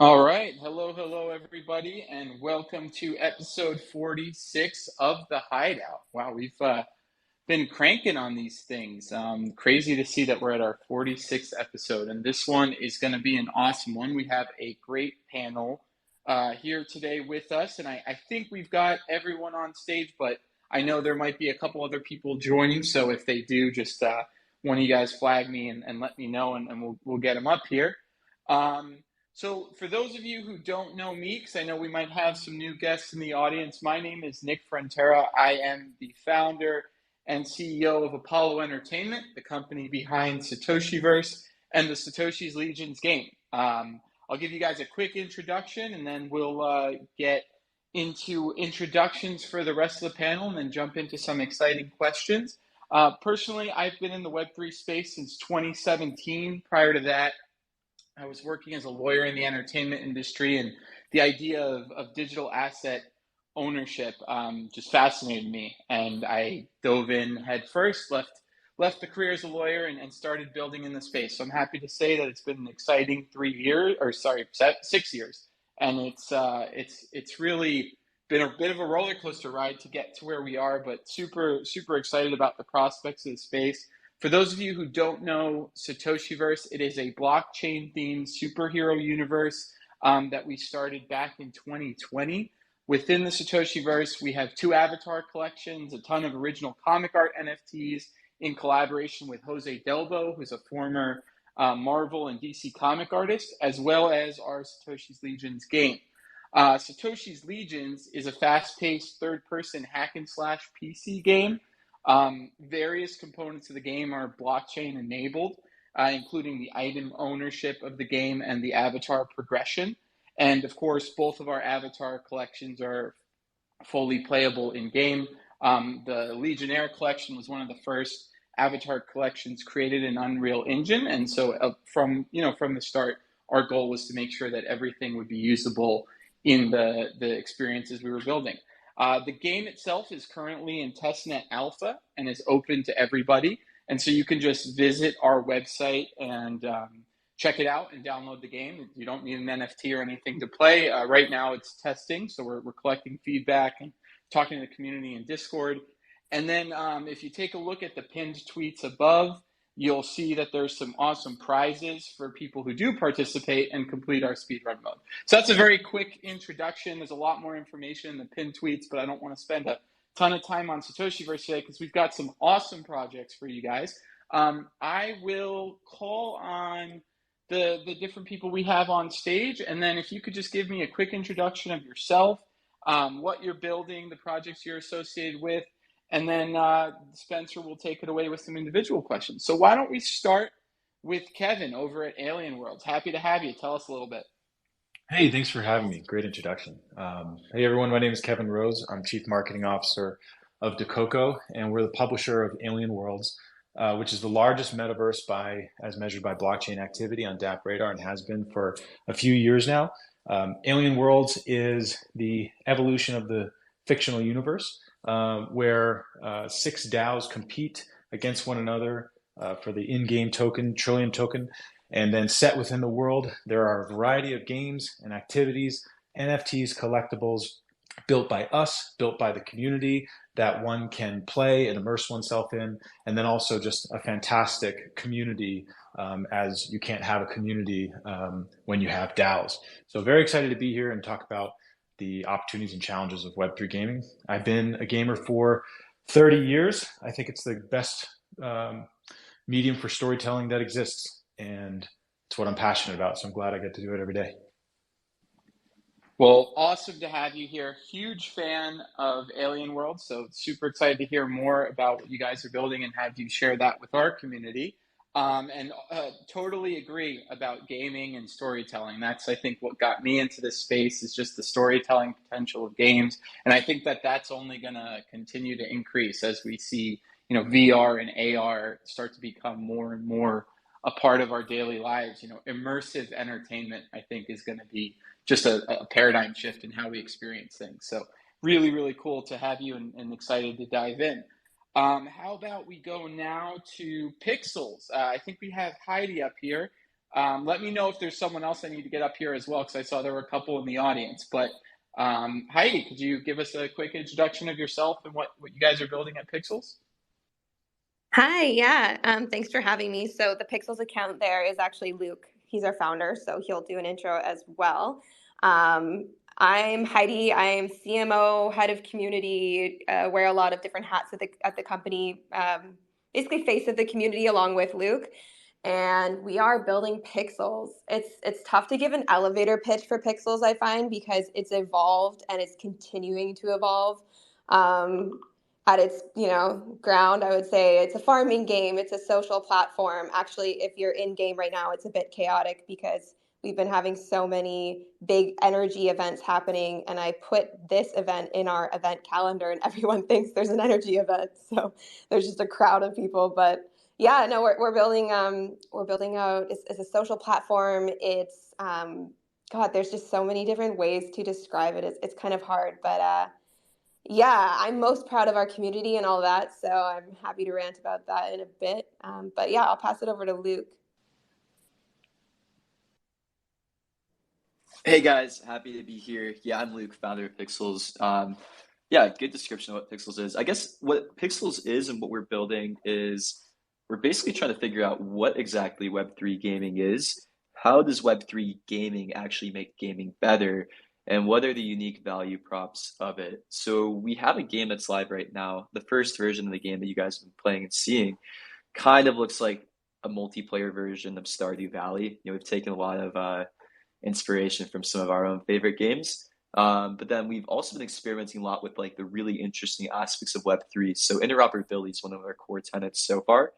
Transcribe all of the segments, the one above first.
All right. Hello, everybody, and welcome to episode 46 of the Hideout. Wow, we've been cranking on these things. Crazy to see that we're at our 46th episode, and this one is going to be an awesome one. We have a great panel here today with us, and I think we've got everyone on stage, but I know there might be a couple other people joining, so if they do, just one of you guys flag me and let me know, and we'll get them up here. Um, so for those of you who don't know me, because I know we might have some new guests in the audience, my name is Nick Frontera. I am the founder and CEO of Apollo Entertainment, the company behind Satoshiverse and the Satoshi's Legions game. I'll give you guys a quick introduction, and then we'll get into introductions for the rest of the panel, and then jump into some exciting questions. Personally, I've been in the Web3 space since 2017. Prior to that, I was working as a lawyer in the entertainment industry, and the idea of digital asset ownership just fascinated me. And I dove in head first, left the career as a lawyer, and started building in the space. So I'm happy to say that it's been an exciting 3 years, or sorry, 6 years, and it's really been a bit of a roller coaster ride to get to where we are, but super excited about the prospects of the space. For those of you who don't know Satoshiverse, it is a blockchain-themed superhero universe that we started back in 2020. Within the Satoshiverse, we have two avatar collections, a ton of original comic art NFTs in collaboration with Jose Delbo, who's a former Marvel and DC comic artist, as well as our Satoshi's Legions game. Satoshi's Legions is a fast-paced third-person hack and slash PC game. Various components of the game are blockchain enabled, including the item ownership of the game and the avatar progression. And of course, both of our avatar collections are fully playable in game. The Legionnaire collection was one of the first avatar collections created in Unreal Engine, and so from the start, our goal was to make sure that everything would be usable in the experiences we were building. The game itself is currently in testnet alpha and is open to everybody. And so you can just visit our website and check it out and download the game. You don't need an NFT or anything to play. Right now it's testing, so we're collecting feedback and talking to the community in Discord. And then if you take a look at the pinned tweets above, you'll see that there's some awesome prizes for people who do participate and complete our speedrun mode. So that's a very quick introduction. There's a lot more information in the pinned tweets, but I don't want to spend a ton of time on Satoshiverse today because we've got some awesome projects for you guys. I will call on the different people we have on stage, and then if you could just give me a quick introduction of yourself, what you're building, the projects you're associated with, and then Spencer will take it away with some individual questions. So why don't we start with Kevin over at Alien Worlds? Happy to have you. Tell us a little bit. Hey, thanks for having me. Great introduction. Hey, everyone. My name is Kevin Rose. I'm Chief Marketing Officer of Dakoko, and we're the publisher of Alien Worlds, which is the largest metaverse as measured by blockchain activity on DApp Radar and has been for a few years now. Alien Worlds is the evolution of the fictional universe where six DAOs compete against one another for the in-game token, Trillium token. And then set within the world, there are a variety of games and activities, NFTs, collectibles built by us, built by the community that one can play and immerse oneself in. And then also just a fantastic community, as you can't have a community when you have DAOs. So very excited to be here and talk about the opportunities and challenges of Web3 gaming. I've been a gamer for 30 years. I think it's the best medium for storytelling that exists. And it's what I'm passionate about. So I'm glad I get to do it every day. Well, awesome to have you here. Huge fan of Alien World, so super excited to hear more about what you guys are building and have you share that with our community. And totally agree about gaming and storytelling. That's, I think, what got me into this space is just the storytelling potential of games. And I think that that's only going to continue to increase as we see, VR and AR start to become more and more a part of our daily lives. Immersive entertainment, I think, is going to be just a paradigm shift in how we experience things. So really cool to have you and excited to dive in. How about we go now to Pixels? I think we have Heidi up here. Let me know if there's someone else I need to get up here as well, because I saw there were a couple in the audience. But Heidi, could you give us a quick introduction of yourself and what you guys are building at Pixels? Hi, yeah. Thanks for having me. So the Pixels account there is actually Luke. He's our founder, so he'll do an intro as well. Um, I'm Heidi. I'm CMO, head of community, wear a lot of different hats at the company. Basically, face of the community along with Luke. And we are building Pixels. It's tough to give an elevator pitch for Pixels, I find, because it's evolved and it's continuing to evolve. Um, at its ground, I would say it's a farming game. It's a social platform. Actually, if you're in game right now, it's a bit chaotic because we've been having so many big energy events happening, and I put this event in our event calendar and everyone thinks there's an energy event, so there's just a crowd of people. But yeah, no, we're building out. It's a social platform. It's God, there's just so many different ways to describe it. It's kind of hard, but yeah, I'm most proud of our community and all that, so I'm happy to rant about that in a bit. But yeah, I'll pass it over to Luke. Hey guys, happy to be here. Yeah, I'm Luke, founder of Pixels. Yeah, good description of what Pixels is. I guess what Pixels is and what we're building is we're basically trying to figure out what exactly Web3 gaming is. How does Web3 gaming actually make gaming better? And what are the unique value props of it? So we have a game that's live right now. The first version of the game that you guys have been playing and seeing kind of looks like a multiplayer version of Stardew Valley. We've taken a lot of inspiration from some of our own favorite games. But then we've also been experimenting a lot with like the really interesting aspects of Web3. So interoperability is one of our core tenets so far.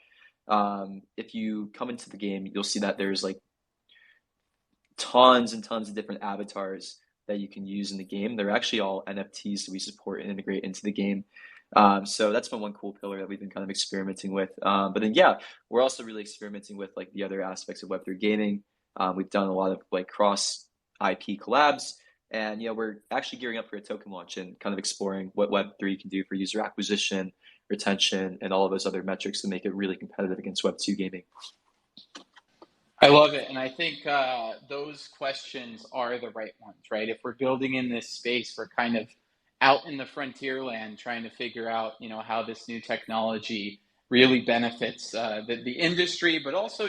If you come into the game, you'll see that there's like tons and tons of different avatars that you can use in the game. They're actually all NFTs that we support and integrate into the game. So that's been one cool pillar that we've been kind of experimenting with. But then, yeah, we're also really experimenting with like the other aspects of Web3 gaming. We've done a lot of like cross IP collabs, and we're actually gearing up for a token launch and kind of exploring what Web3 can do for user acquisition, retention, and all of those other metrics to make it really competitive against Web2 gaming. I love it. And I think those questions are the right ones, right? If we're building in this space, we're kind of out in the frontier land trying to figure out, how this new technology really benefits the industry, but also,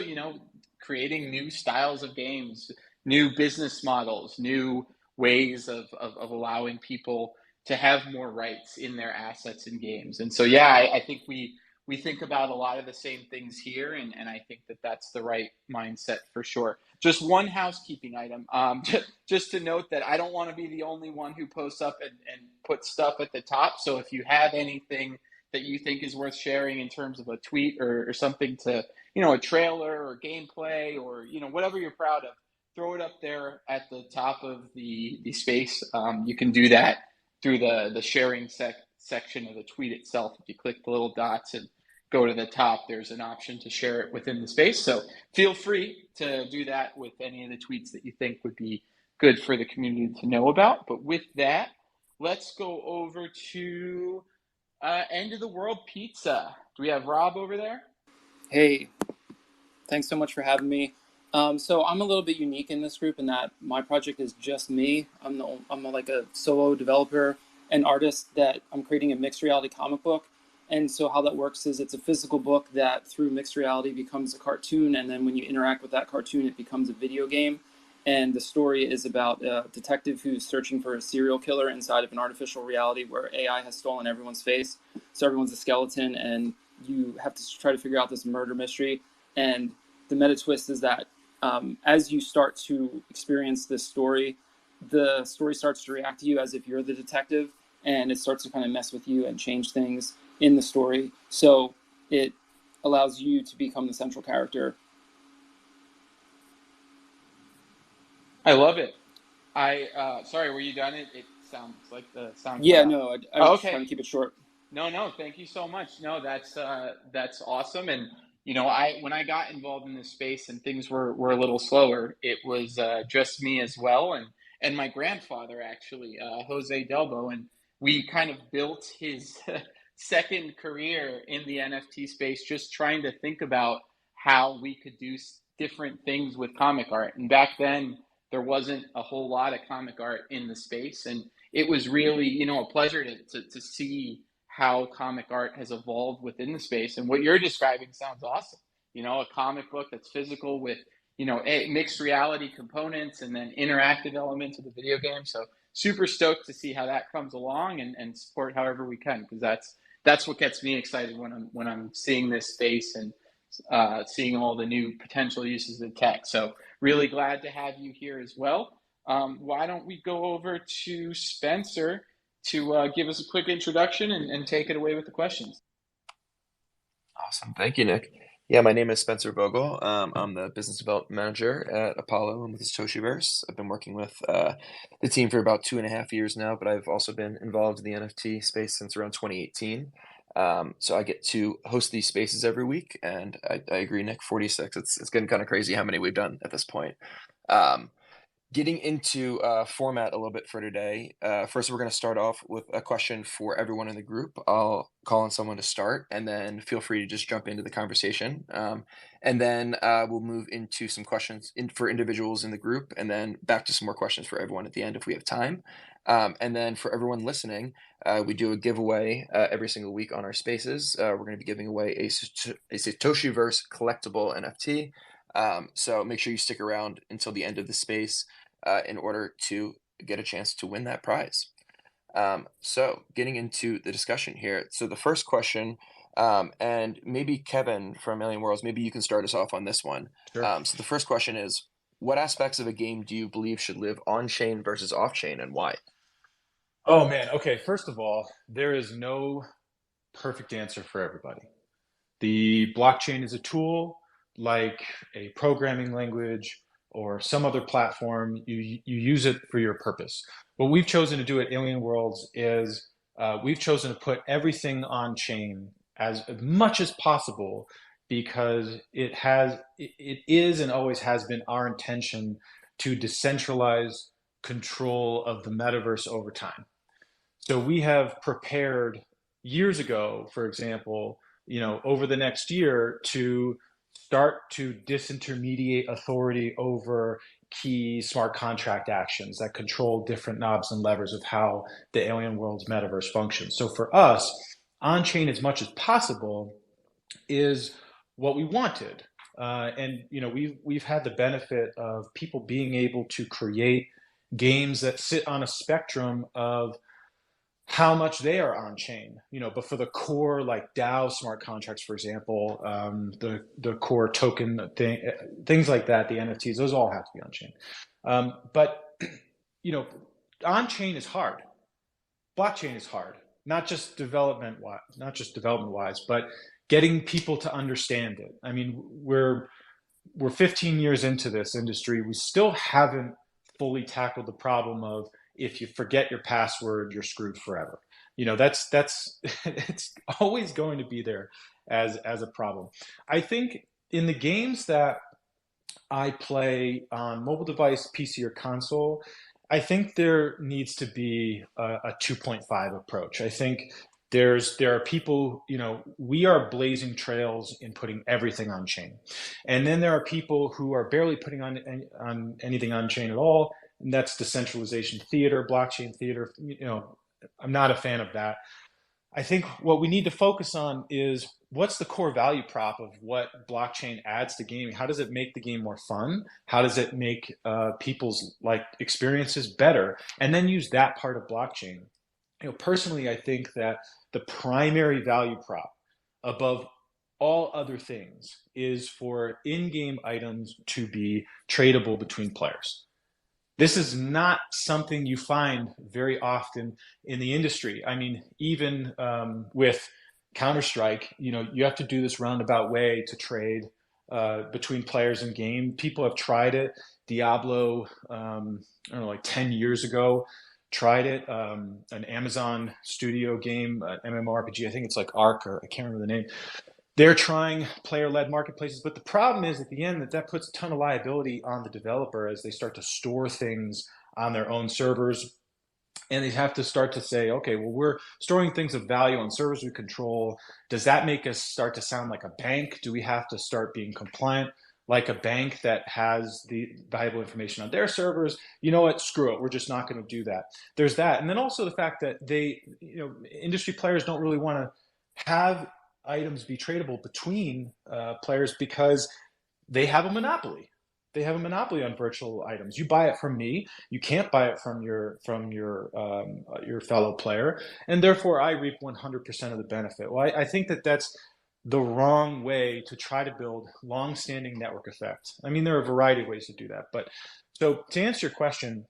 creating new styles of games, new business models, new ways of allowing people to have more rights in their assets in games. And so, yeah, I think we think about a lot of the same things here, and I think that that's the right mindset for sure. Just one housekeeping item, just to note that I don't want to be the only one who posts up and puts stuff at the top. So if you have anything that you think is worth sharing in terms of a tweet or something to, a trailer or gameplay or, whatever you're proud of, throw it up there at the top of the space. You can do that through the sharing section of the tweet itself. If you click the little dots and go to the top, there's an option to share it within the space. So feel free to do that with any of the tweets that you think would be good for the community to know about. But with that, let's go over to End of the World Pizza. Do we have Rob over there? Hey, thanks so much for having me. So I'm a little bit unique in this group in that my project is just me. I'm like a solo developer and artist that I'm creating a mixed reality comic book. And so how that works is it's a physical book that through mixed reality becomes a cartoon. And then when you interact with that cartoon, it becomes a video game. And the story is about a detective who's searching for a serial killer inside of an artificial reality where AI has stolen everyone's face. So everyone's a skeleton, and you have to try to figure out this murder mystery. And the meta twist is that as you start to experience this story, the story starts to react to you as if you're the detective, and it starts to kind of mess with you and change things in the story. So it allows you to become the central character. I love it. Sorry, were you done? It sounds like the sound cut Yeah, out. no, I was just Okay. trying to keep it short. No, thank you so much. No, that's awesome. And I when I got involved in this space and things were a little slower, it was just me as well, and my grandfather actually, Jose Delbo, and we kind of built his second career in the NFT space, just trying to think about how we could do different things with comic art. And back then, there wasn't a whole lot of comic art in the space. And it was really, a pleasure to see how comic art has evolved within the space. And what you're describing sounds awesome. A comic book that's physical with, mixed reality components and then interactive elements of the video game. So super stoked to see how that comes along and support however we can, because that's what gets me excited when I'm seeing this space and seeing all the new potential uses of tech. So really glad to have you here as well. Why don't we go over to Spencer to give us a quick introduction and take it away with the questions. Awesome. Thank you, Nick. Yeah, my name is Spencer Vogel. I'm the business development manager at Apollo and with the Satoshiverse. I've been working with the team for about 2.5 years now, but I've also been involved in the NFT space since around 2018. So I get to host these spaces every week, and I agree, Nick, 46. It's getting kind of crazy how many we've done at this point. Getting into format a little bit for today. First, we're going to start off with a question for everyone in the group. I'll call on someone to start, and then feel free to just jump into the conversation. And then we'll move into some questions for individuals in the group, and then back to some more questions for everyone at the end if we have time. And then for everyone listening, we do a giveaway every single week on our spaces. We're going to be giving away a Satoshiverse collectible NFT. So make sure you stick around until the end of the space in order to get a chance to win that prize. So getting into the discussion here. So the first question, and maybe Kevin from Alien Worlds, maybe you can start us off on this one. Sure. So the first question is, what aspects of a game do you believe should live on-chain versus off-chain, and why? Oh man, okay. First of all, there is no perfect answer for everybody. The blockchain is a tool like a programming language or some other platform. You use it for your purpose. What we've chosen to do at Alien Worlds is we've chosen to put everything on chain as much as possible, because it is and always has been our intention to decentralize control of the metaverse over time. So we have prepared years ago, for example, over the next year to start to disintermediate authority over key smart contract actions that control different knobs and levers of how the Alien Worlds metaverse functions. So for us, on-chain as much as possible is what we wanted. And we've had the benefit of people being able to create games that sit on a spectrum of how much they are on chain, but for the core, like DAO smart contracts, for example, the core token things like that, the NFTs, those all have to be on chain. But on chain is hard. Blockchain is hard, not just development wise, but getting people to understand it. I mean, we're 15 years into this industry. We still haven't fully tackled the problem of, if you forget your password, you're screwed forever. That's it's always going to be there as a problem. I think in the games that I play on mobile device, PC, or console, I think there needs to be a 2.5 approach. I think there are people, we are blazing trails in putting everything on chain. And then there are people who are barely putting on anything on chain at all. And that's decentralization theater, blockchain theater. I'm not a fan of that. I think what we need to focus on is, what's the core value prop of what blockchain adds to gaming? How does it make the game more fun? How does it make people's experiences better? And then use that part of blockchain. Personally, I think that the primary value prop above all other things is for in-game items to be tradable between players. This is not something you find very often in the industry. I mean, even with Counter-Strike, you have to do this roundabout way to trade between players in game. People have tried it. Diablo, 10 years ago, tried it. An Amazon studio game, MMORPG, I think it's like Arc, or I can't remember the name. They're trying player-led marketplaces, but the problem is at the end that puts a ton of liability on the developer as they start to store things on their own servers. And they have to start to say, okay, well, we're storing things of value on servers we control. Does that make us start to sound like a bank? Do we have to start being compliant like a bank that has the valuable information on their servers, you know what, screw it, we're just not going to do that. There's that. And then also the fact that industry players don't really want to have items be tradable between players because they have a monopoly. They have a monopoly on virtual items. You buy it from me. You can't buy it from your fellow player, and therefore I reap 100% of the benefit. Well, I think that that's the wrong way to try to build long-standing network effect. I mean, there are a variety of ways to do that, but so to answer your question,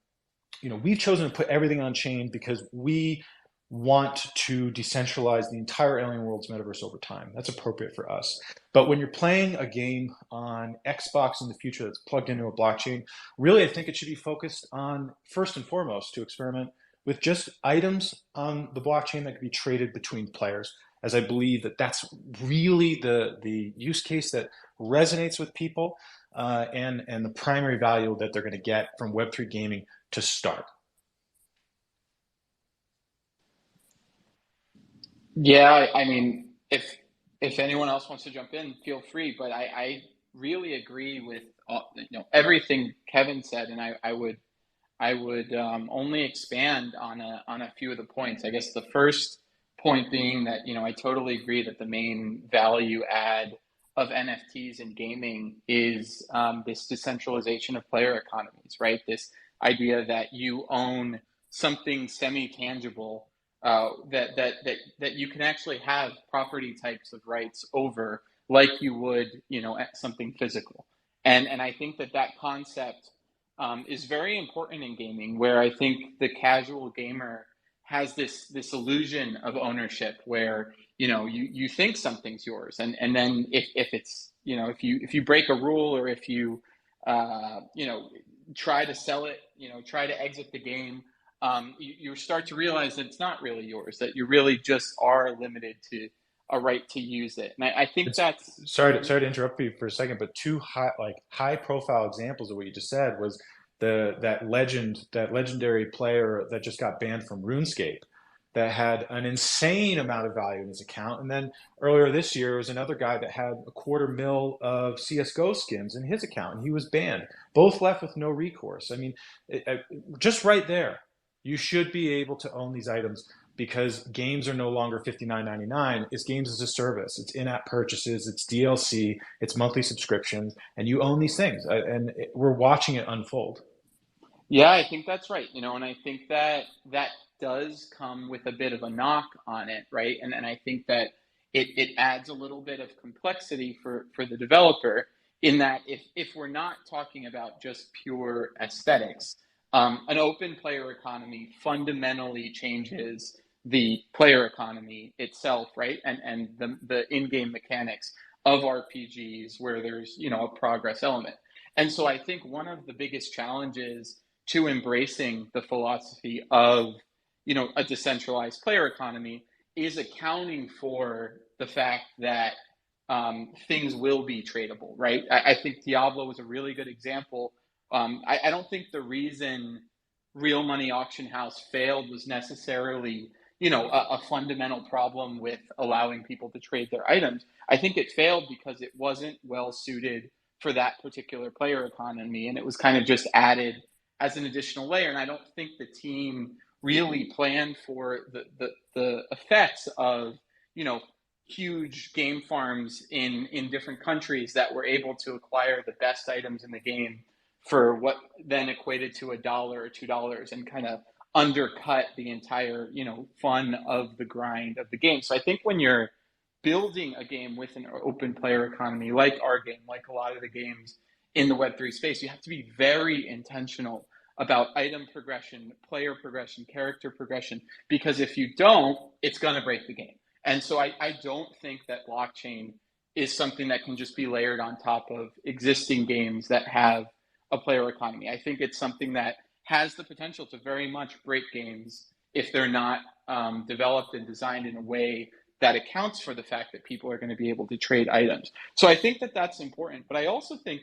we've chosen to put everything on chain because we want to decentralize the entire Alien Worlds metaverse over time. That's appropriate for us. But when you're playing a game on Xbox in the future that's plugged into a blockchain, really I think it should be focused on, first and foremost, to experiment with just items on the blockchain that can be traded between players, as I believe that that's really the use case that resonates with people and the primary value that they're going to get from Web3 gaming to start. Yeah, I mean, if anyone else wants to jump in, feel free. But I really agree with everything Kevin said, and I would only expand on a few of the points. I guess the first point being that I totally agree that the main value add of NFTs in gaming is this decentralization of player economies, right? This idea that you own something semi-tangible that you can actually have property types of rights over, like you would, something physical. And I think that concept is very important in gaming, where I think the casual gamer has this illusion of ownership, where you think something's yours, and then if it's if you break a rule, or if you try to sell it, try to exit the game, you start to realize that it's not really yours, that you really just are limited to a right to use it. And I think that's sorry to interrupt you for a second, but two high profile examples of what you just said was that legendary player that just got banned from RuneScape that had an insane amount of value in his account, and then earlier this year there was another guy that had $250,000 of CS:GO skins in his account, and he was banned. Both left with no recourse. I mean, just right there, you should be able to own these items, because games are no longer $59.99. It's games as a service. It's in-app purchases. It's DLC. It's monthly subscriptions, and you own these things. And we're watching it unfold. Yeah, I think that's right. And I think that does come with a bit of a knock on it, right? And I think that it adds a little bit of complexity for the developer, in that if we're not talking about just pure aesthetics, an open player economy fundamentally changes the player economy itself, right? And the in-game mechanics of RPGs, where there's a progress element. And so I think one of the biggest challenges to embracing the philosophy of a decentralized player economy is accounting for the fact that things will be tradable, right? I think Diablo was a really good example. I don't think the reason Real Money Auction House failed was necessarily a fundamental problem with allowing people to trade their items. I think it failed because it wasn't well suited for that particular player economy, and it was kind of just added as an additional layer. And I don't think the team really planned for the effects of huge game farms in different countries that were able to acquire the best items in the game for what then equated to $1 or $2, and kind of undercut the entire fun of the grind of the game. So I think when you're building a game with an open player economy, like our game, like a lot of the games in the Web3 space, you have to be very intentional about item progression, player progression, character progression, because if you don't, it's going to break the game. And so I don't think that blockchain is something that can just be layered on top of existing games that have a player economy. I think it's something that has the potential to very much break games if they're not developed and designed in a way that accounts for the fact that people are going to be able to trade items. So I think that that's important. But I also think,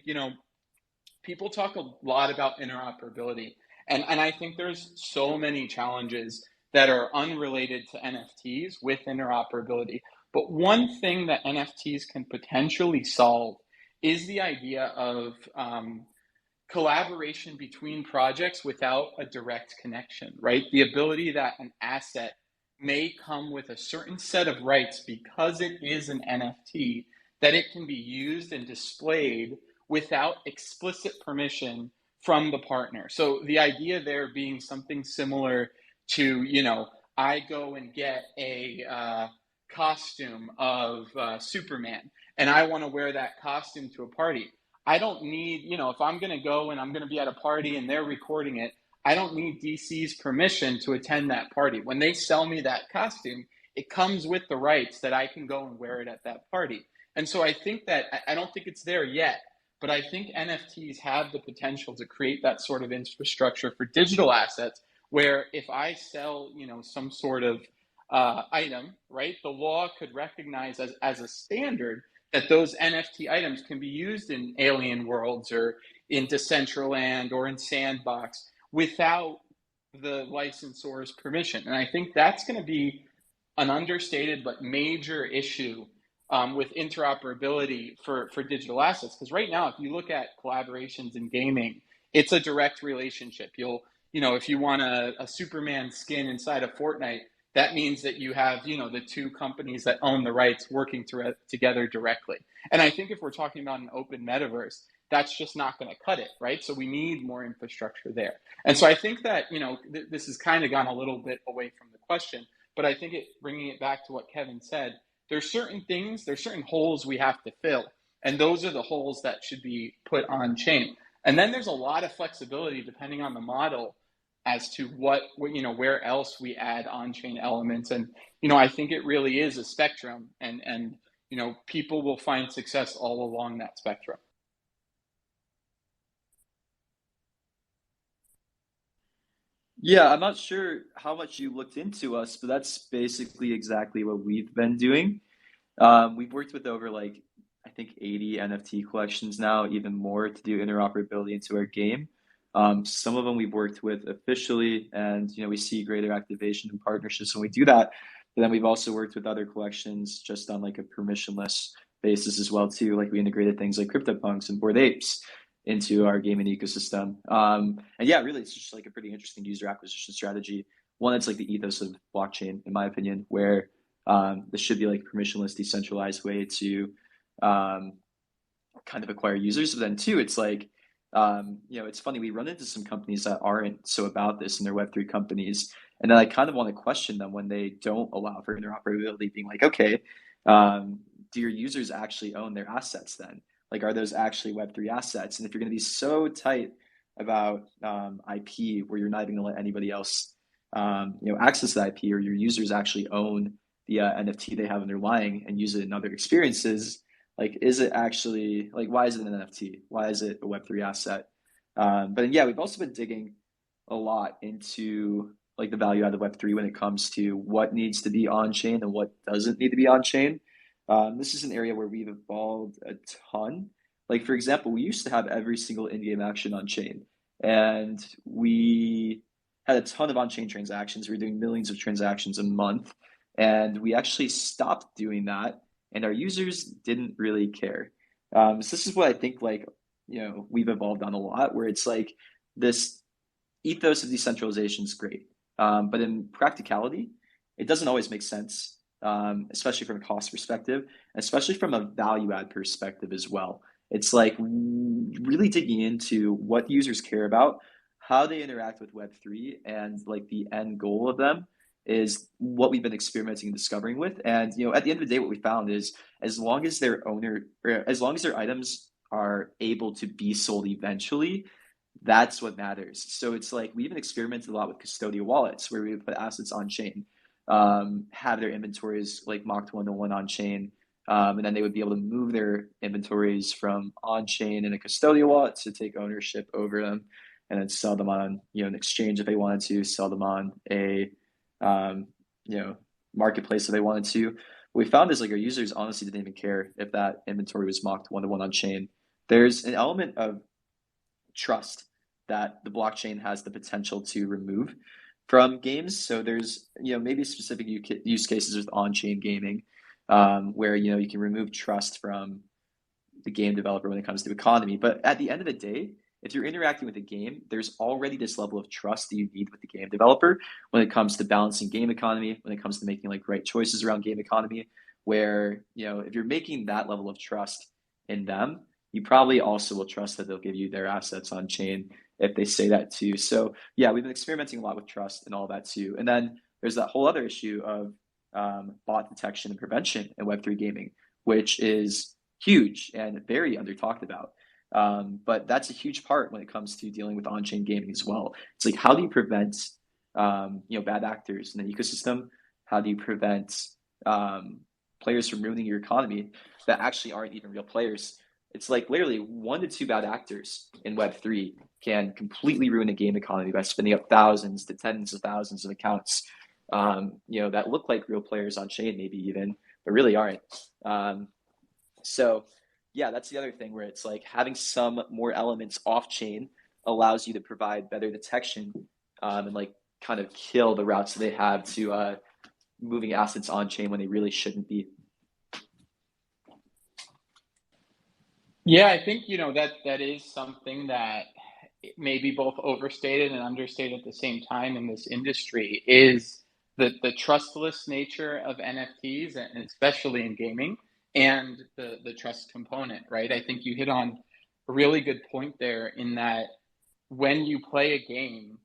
people talk a lot about interoperability. And I think there's so many challenges that are unrelated to NFTs with interoperability. But one thing that NFTs can potentially solve is the idea of collaboration between projects without a direct connection, right? The ability that an asset may come with a certain set of rights because it is an NFT, that it can be used and displayed without explicit permission from the partner. So the idea there being something similar to, I go and get a costume of Superman, and I want to wear that costume to a party. I don't need, if I'm going to go and I'm going to be at a party and they're recording it, I don't need DC's permission to attend that party. When they sell me that costume, it comes with the rights that I can go and wear it at that party. And so I think that, I don't think it's there yet, but I think NFTs have the potential to create that sort of infrastructure for digital assets where if I sell, some sort of item, right, the law could recognize as a standard that those NFT items can be used in alien worlds or in Decentraland or in Sandbox without the licensor's permission. And I think that's going to be an understated but major issue with interoperability for digital assets. Because right now, if you look at collaborations in gaming, it's a direct relationship. If you want a Superman skin inside of Fortnite, that means that you have, the two companies that own the rights working together directly. And I think if we're talking about an open metaverse, that's just not going to cut it, right? So we need more infrastructure there. And so I think that, this has kind of gone a little bit away from the question, but I think bringing it back to what Kevin said, there's certain holes we have to fill. And those are the holes that should be put on chain. And then there's a lot of flexibility depending on the model as to where else we add on-chain elements. And, I think it really is a spectrum and people will find success all along that spectrum. Yeah, I'm not sure how much you looked into us, but that's basically exactly what we've been doing. We've worked with over I think 80 NFT collections now, even more to do interoperability into our game. Some of them we've worked with officially, and we see greater activation and partnerships when we do that. But then we've also worked with other collections just on a permissionless basis as well too. We integrated things like CryptoPunks and Bored Apes into our gaming ecosystem. And yeah, really, it's just a pretty interesting user acquisition strategy. One, it's the ethos of blockchain, in my opinion, where this should be permissionless, decentralized way to kind of acquire users. But then two, it's it's funny, we run into some companies that aren't so about this, and they're Web3 companies. And then I kind of want to question them when they don't allow for interoperability, being okay, do your users actually own their assets then? Are those actually Web3 assets? And if you're going to be so tight about IP where you're not even going to let anybody else access that IP, or your users actually own the NFT they have underlying and use it in other experiences, is it actually why is it an NFT? Why is it a Web3 asset? But yeah, we've also been digging a lot into the value out of Web3 when it comes to what needs to be on chain and what doesn't need to be on chain. This is an area where we've evolved a ton. For example, we used to have every single in-game action on chain, and we had a ton of on-chain transactions. We were doing millions of transactions a month, and we actually stopped doing that, and our users didn't really care. So this is what I think we've evolved on a lot, where it's this ethos of decentralization is great, but in practicality, it doesn't always make sense, especially from a cost perspective, especially from a value add perspective as well. It's really digging into what users care about, how they interact with Web3, and the end goal of them is what we've been experimenting and discovering with. And at the end of the day, what we found is as long as their items are able to be sold eventually, that's what matters. So it's we even experimented a lot with custodial wallets where we would put assets on chain, have their inventories mocked one-to-one on chain, and then they would be able to move their inventories from on chain in a custodial wallet to take ownership over them, and then sell them on an exchange if they wanted to, sell them on a marketplace if they wanted to. What we found is our users honestly didn't even care if that inventory was mocked one-to-one on chain. There's an element of trust that the blockchain has the potential to remove from games. So there's maybe specific use cases with on-chain gaming, where you can remove trust from the game developer when it comes to economy. But at the end of the day, if you're interacting with a game, there's already this level of trust that you need with the game developer when it comes to balancing game economy, when it comes to making like right choices around game economy, where, if you're making that level of trust in them, you probably also will trust that they'll give you their assets on chain if they say that too. So yeah, we've been experimenting a lot with trust and all that too. And then there's that whole other issue of bot detection and prevention in Web3 gaming, which is huge and very under talked about. But that's a huge part when it comes to dealing with on-chain gaming as well. It's like, how do you prevent bad actors in the ecosystem? How do you prevent players from ruining your economy that actually aren't even real players? It's like literally 1 to 2 bad actors in Web3 can completely ruin a game economy by spinning up thousands to tens of thousands of accounts, that look like real players on chain, maybe even, but really aren't. So yeah, that's the other thing where it's like having some more elements off chain allows you to provide better detection and like kind of kill the routes that they have to moving assets on chain when they really shouldn't be. Yeah, I think that is something that may be both overstated and understated at the same time in this industry is the trustless nature of NFTs, and especially in gaming, and the trust component, right? I think you hit on a really good point there in that when you play a game,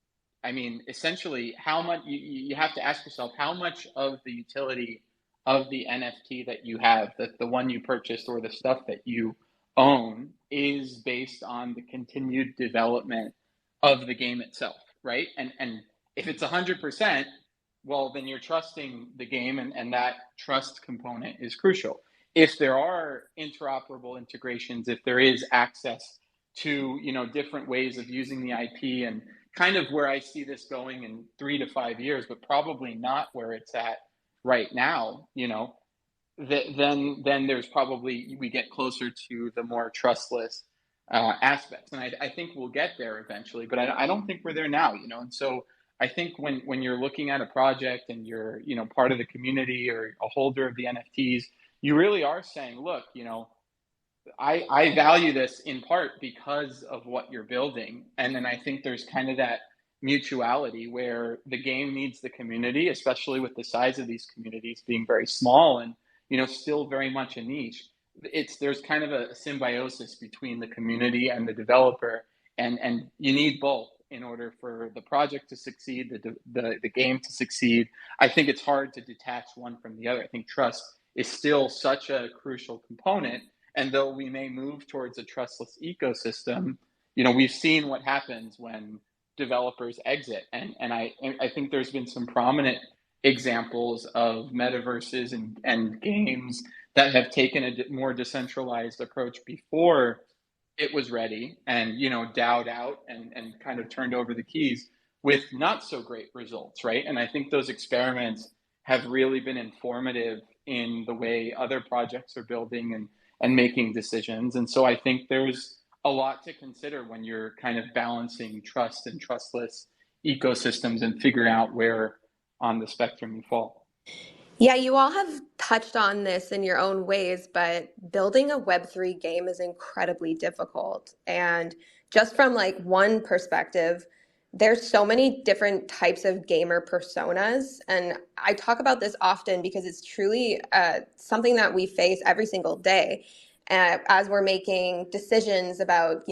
I mean, essentially, how much you have to ask yourself how much of the utility of the NFT that you have, the one you purchased or the stuff that you own, is based on the continued development of the game itself, right? And if it's 100%, well, then you're trusting the game, and that trust component is crucial. If there are interoperable integrations, if there is access to different ways of using the IP, and kind of where I see this going in 3 to 5 years, but probably not where it's at right now, then there's probably we get closer to the more trustless aspects, and I think we'll get there eventually, but I don't think we're there now, and so I think when you're looking at a project and you're part of the community or a holder of the NFTs, you really are saying, look, I value this in part because of what you're building, and then I think there's kind of that mutuality where the game needs the community, especially with the size of these communities being very small and still very much a niche. There's kind of a symbiosis between the community and the developer, and you need both in order for the project to succeed, the game to succeed. I think it's hard to detach one from the other. I think trust is still such a crucial component, and though we may move towards a trustless ecosystem, we've seen what happens when developers exit, and I think there's been some prominent examples of metaverses and games that have taken a more decentralized approach before it was ready, and DAO'd out and kind of turned over the keys with not so great results, right? And I think those experiments have really been informative in the way other projects are building and making decisions. And so I think there's a lot to consider when you're kind of balancing trust and trustless ecosystems and figuring out where on the spectrum you fall. Yeah, you all have touched on this in your own ways, but building a Web3 game is incredibly difficult. And just from like one perspective, there's so many different types of gamer personas. And I talk about this often because it's truly something that we face every single day as we're making decisions about,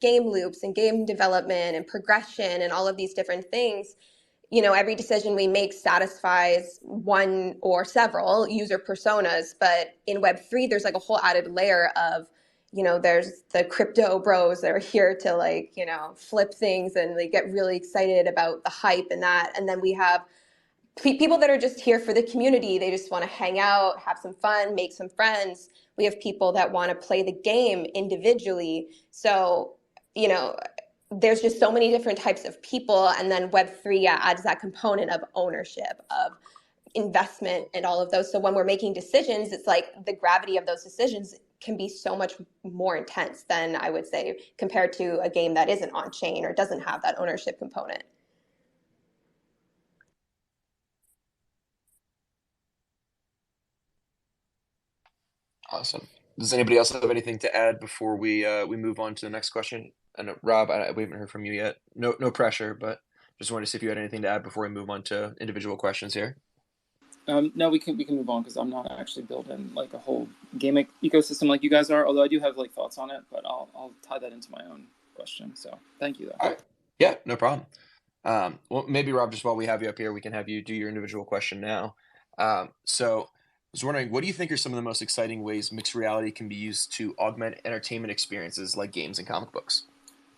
game loops and game development and progression and all of these different things. Every decision we make satisfies one or several user personas. But in Web3, there's like a whole added layer of, there's the crypto bros that are here to flip things, and they get really excited about the hype and that. And then we have people that are just here for the community. They just want to hang out, have some fun, make some friends. We have people that want to play the game individually. So, there's just so many different types of people. And then Web3 adds that component of ownership, of investment, and all of those. So when we're making decisions, it's like the gravity of those decisions can be so much more intense than, I would say, compared to a game that isn't on chain or doesn't have that ownership component. Awesome. Does anybody else have anything to add before we move on to the next question? And Rob, we haven't heard from you yet. No pressure, but just wanted to see if you had anything to add before we move on to individual questions here. No, we can move on because I'm not actually building like a whole gaming ecosystem like you guys are. Although I do have like thoughts on it, but I'll tie that into my own question. So thank you though. All right. Yeah, no problem. Well, maybe Rob, just while we have you up here, we can have you do your individual question now. So I was wondering, what do you think are some of the most exciting ways mixed reality can be used to augment entertainment experiences like games and comic books?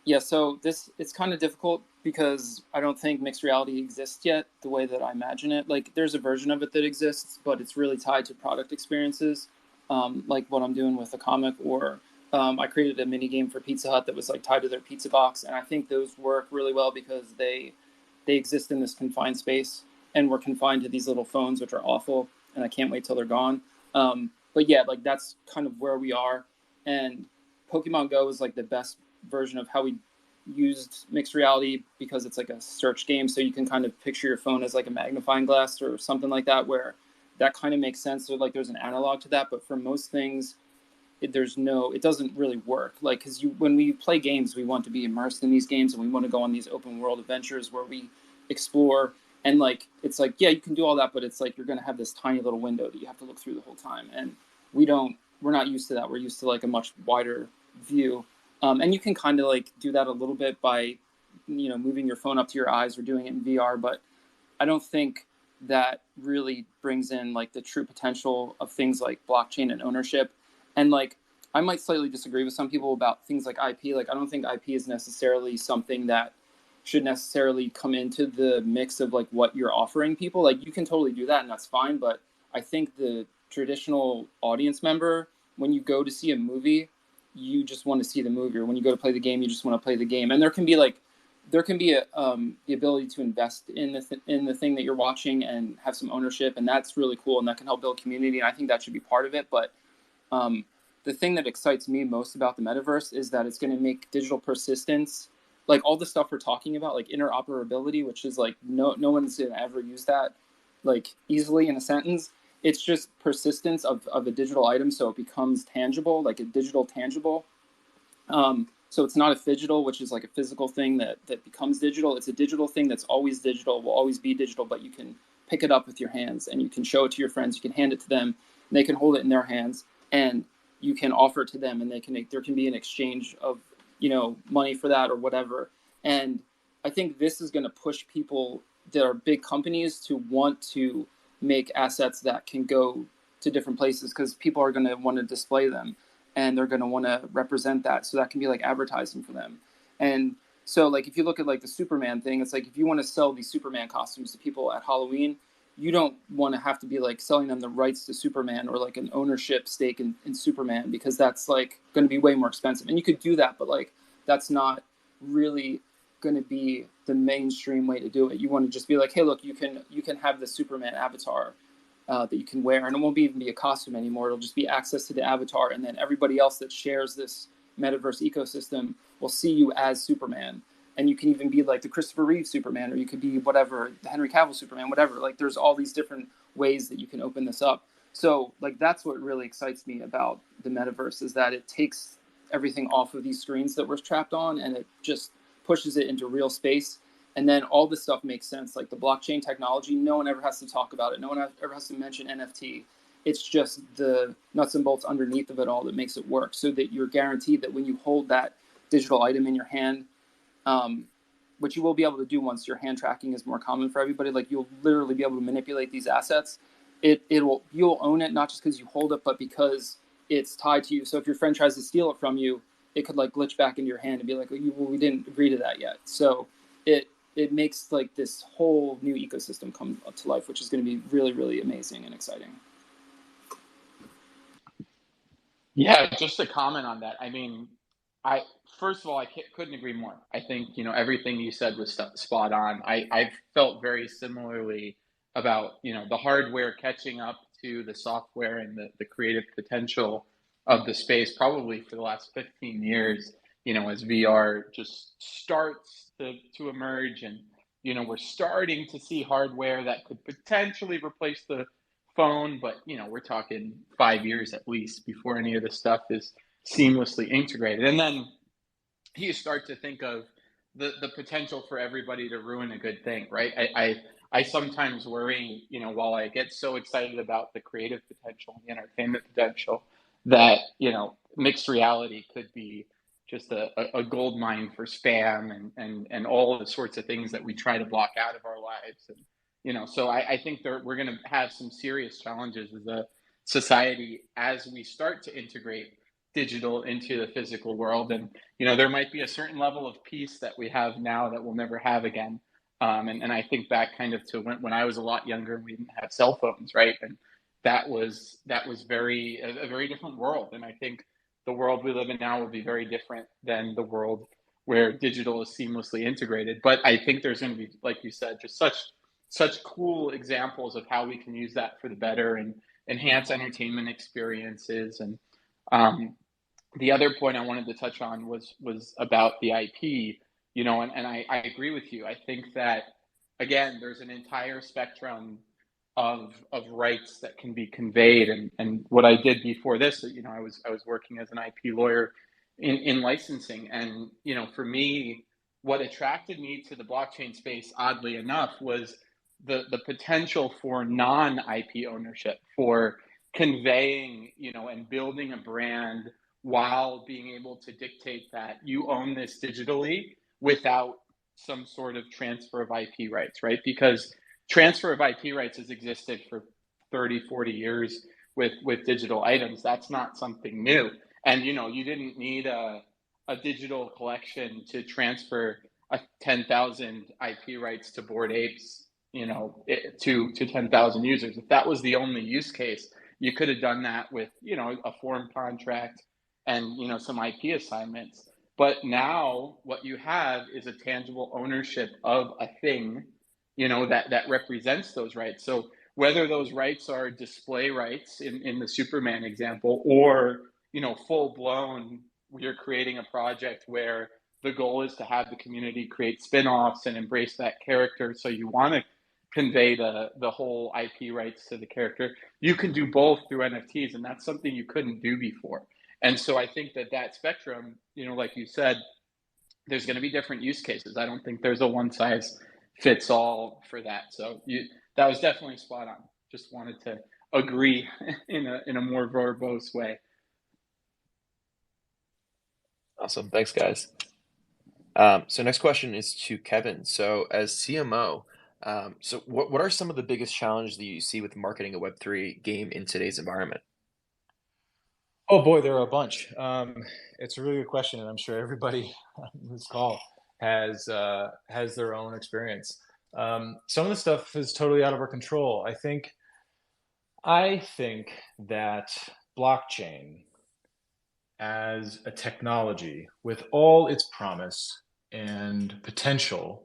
Yeah, so it's kind of difficult because I don't think mixed reality exists yet the way that I imagine it. Like there's a version of it that exists, but it's really tied to product experiences, like what I'm doing with a comic, or I created a mini game for Pizza Hut that was like tied to their pizza box, and I think those work really well because they exist in this confined space, and we're confined to these little phones, which are awful, and I can't wait till they're gone. But yeah, like that's kind of where we are, and Pokemon Go is like the best version of how we used mixed reality because it's like a search game, so you can kind of picture your phone as like a magnifying glass or something like that, where that kind of makes sense. So like there's an analog to that, but for most things it doesn't really work, like because you when we play games we want to be immersed in these games and we want to go on these open world adventures where we explore, and like it's like yeah, you can do all that, but it's like you're going to have this tiny little window that you have to look through the whole time, and we're not used to that. We're used to like a much wider view. And you can kind of like do that a little bit by, moving your phone up to your eyes or doing it in VR. But I don't think that really brings in like the true potential of things like blockchain and ownership. And like, I might slightly disagree with some people about things like IP. Like, I don't think IP is necessarily something that should necessarily come into the mix of like what you're offering people. Like, you can totally do that and that's fine. But I think the traditional audience member, when you go to see a movie, you just want to see the movie, or when you go to play the game, you just want to play the game. And there can be the ability to invest in the thing that you're watching and have some ownership, and that's really cool, and that can help build community. And I think that should be part of it. But the thing that excites me most about the metaverse is that it's going to make digital persistence, like all the stuff we're talking about, like interoperability, which is like no one's going to ever use that like easily in a sentence. It's just persistence of a digital item, so it becomes tangible, like a digital tangible. So it's not a phygital, which is like a physical thing that becomes digital. It's a digital thing that's always digital, will always be digital, but you can pick it up with your hands and you can show it to your friends. You can hand it to them, and they can hold it in their hands, and you can offer it to them, and there can be an exchange of money for that or whatever. And I think this is going to push people that are big companies to want to make assets that can go to different places, because people are going to want to display them and they're going to want to represent that, so that can be like advertising for them. And so like if you look at like the Superman thing, it's like if you want to sell these Superman costumes to people at Halloween, you don't want to have to be like selling them the rights to Superman or like an ownership stake in Superman, because that's like going to be way more expensive. And you could do that, but like that's not really going to be the mainstream way to do it. You want to just be like, hey, look, you can have the Superman avatar that you can wear, and it won't even be a costume anymore. It'll just be access to the avatar, and then everybody else that shares this metaverse ecosystem will see you as Superman. And you can even be like the Christopher Reeve Superman, or you could be whatever, the Henry Cavill Superman, whatever. Like there's all these different ways that you can open this up. So like that's what really excites me about the metaverse, is that it takes everything off of these screens that we're trapped on, and it just pushes it into real space. And then all this stuff makes sense. Like the blockchain technology, no one ever has to talk about it. No one ever has to mention NFT. It's just the nuts and bolts underneath of it all that makes it work, so that you're guaranteed that when you hold that digital item in your hand, which you will be able to do once your hand tracking is more common for everybody, like you'll literally be able to manipulate these assets. You'll own it, not just because you hold it, but because it's tied to you. So if your friend tries to steal it from you, it could like glitch back into your hand and be like, well, we didn't agree to that yet. So it makes like this whole new ecosystem come up to life, which is going to be really, really amazing and exciting. Yeah, just to comment on that. I mean, I first of all, couldn't agree more. I think everything you said was spot on. I've felt very similarly about the hardware catching up to the software and the creative potential of the space probably for the last 15 years. As VR just starts to emerge, and we're starting to see hardware that could potentially replace the phone, but we're talking 5 years at least before any of this stuff is seamlessly integrated. And then you start to think of the potential for everybody to ruin a good thing, right? I sometimes worry, while I get so excited about the creative potential, the entertainment potential, that mixed reality could be just a gold mine for spam and all of the sorts of things that we try to block out of our lives. And so I think we're going to have some serious challenges as a society as we start to integrate digital into the physical world. And there might be a certain level of peace that we have now that we'll never have again. And I think back kind of to when I was a lot younger and we didn't have cell phones, right? And that was a very different world. And I think the world we live in now will be very different than the world where digital is seamlessly integrated. But I think there's going to be, like you said, just such cool examples of how we can use that for the better and enhance entertainment experiences. And the other point I wanted to touch on was about the IP, and I agree with you. I think that, again, there's an entire spectrum of rights that can be conveyed. And what I did before this, I was working as an IP lawyer in licensing. And, for me, what attracted me to the blockchain space, oddly enough, was the potential for non-IP ownership, for conveying, and building a brand while being able to dictate that you own this digitally without some sort of transfer of IP rights, right? Because transfer of IP rights has existed for 30, 40 years with digital items. That's not something new. And, you didn't need a digital collection to transfer 10,000 IP rights to Bored Apes, to 10,000 users. If that was the only use case, you could have done that with, a form contract and, some IP assignments. But now what you have is a tangible ownership of a thing, that represents those rights. So whether those rights are display rights in the Superman example, or, full blown, you're creating a project where the goal is to have the community create spin-offs and embrace that character. So you want to convey the whole IP rights to the character. You can do both through NFTs, and that's something you couldn't do before. And so I think that spectrum, like you said, there's going to be different use cases. I don't think there's a one size fits all for that. So that was definitely spot on. Just wanted to agree in a more verbose way. Awesome. Thanks, guys. So next question is to Kevin. So as CMO, so what are some of the biggest challenges that you see with marketing a Web3 game in today's environment? Oh boy, there are a bunch. It's a really good question, and I'm sure everybody on this call has their own experience. Some of the stuff is totally out of our control. I think that blockchain as a technology, with all its promise and potential,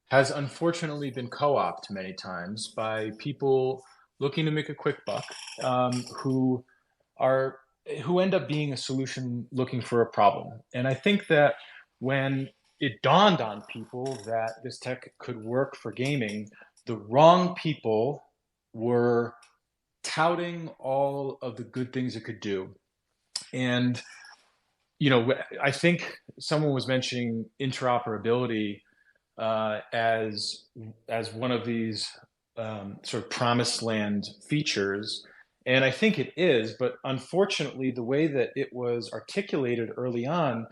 has unfortunately been co-opted many times by people looking to make a quick buck, who end up being a solution looking for a problem. And I think that when it dawned on people that this tech could work for gaming, the wrong people were touting all of the good things it could do. And, I think someone was mentioning interoperability as one of these sort of promised land features. And I think it is, but unfortunately, the way that it was articulated early on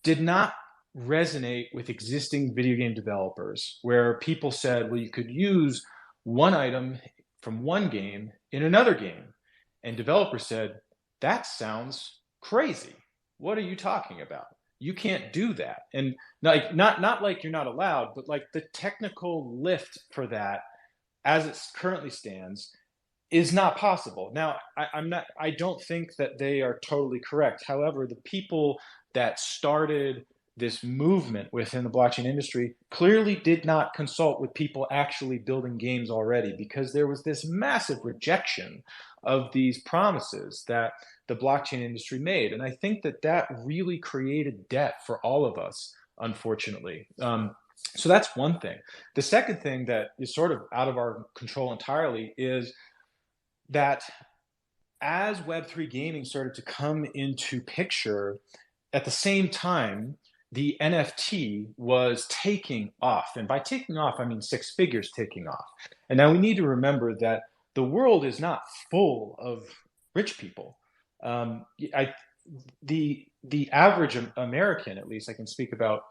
did not resonate with existing video game developers, where people said, well, you could use one item from one game in another game. And developers said, that sounds crazy. What are you talking about? You can't do that. And not like you're not allowed, but like the technical lift for that, as it currently stands, is not possible. Now, I don't think that they are totally correct. However, the people that started this movement within the blockchain industry clearly did not consult with people actually building games already, because there was this massive rejection of these promises that the blockchain industry made. And I think that really created debt for all of us, unfortunately. So that's one thing. The second thing that is sort of out of our control entirely is that as Web3 gaming started to come into picture, at the same time, the NFT was taking off. And by taking off, I mean six figures taking off. And now we need to remember that the world is not full of rich people. I, the average American, at least I can speak about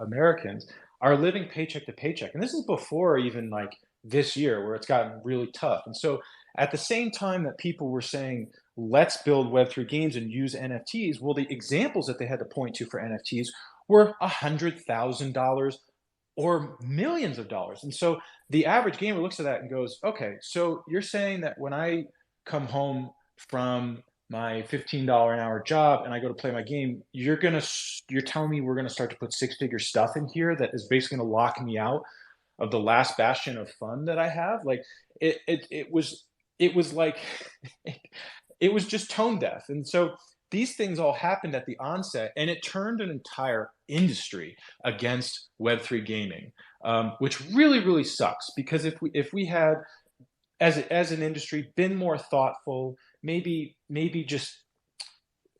Americans, are living paycheck to paycheck. And this is before even like this year where it's gotten really tough. And so at the same time that people were saying, let's build Web3 games and use NFTs, well, the examples that they had to point to for NFTs were $100,000 or millions of dollars. And so the average gamer looks at that and goes, okay, so you're saying that when I come home from my $15 an hour job and I go to play my game, you're telling me we're gonna start to put six-figure stuff in here that is basically gonna lock me out of the last bastion of fun that I have? Like it was like it was just tone deaf. And so these things all happened at the onset, and it turned an entire industry against Web3 gaming, which really, really sucks. Because if we had, as an industry, been more thoughtful, maybe just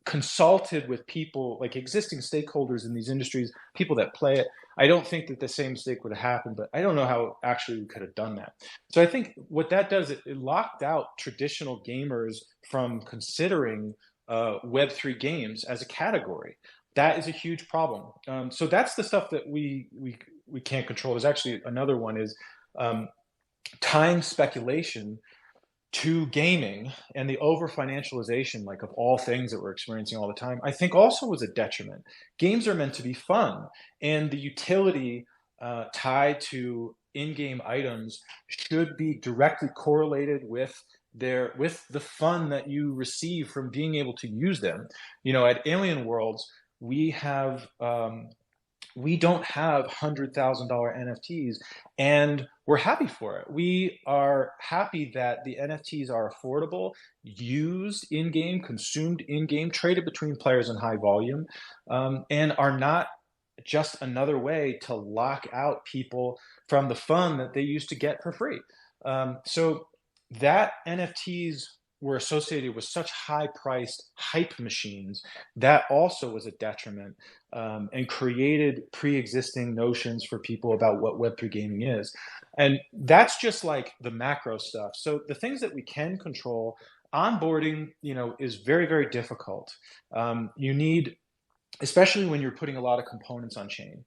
consulted with people like existing stakeholders in these industries, people that play it, I don't think that the same mistake would have happened, but I don't know how actually we could have done that. So I think what that does, it locked out traditional gamers from considering Web3 games as a category. That is a huge problem. So that's the stuff that we can't control. There's actually another one is time speculation to gaming and the over financialization, like of all things that we're experiencing all the time, I think also was a detriment. Games are meant to be fun, and the utility tied to in-game items should be directly correlated with the fun that you receive from being able to use them. You know, at Alien Worlds, we don't have $100,000 NFTs, and we're happy for it. We are happy that the NFTs are affordable, used in-game, consumed in-game, traded between players in high volume, and are not just another way to lock out people from the fun that they used to get for free. So that NFTs were associated with such high-priced hype machines, that also was a detriment, and created pre-existing notions for people about what Web3 gaming is. And that's just like the macro stuff. So the things that we can control, onboarding, is very, very difficult. You need, especially when you're putting a lot of components on chain,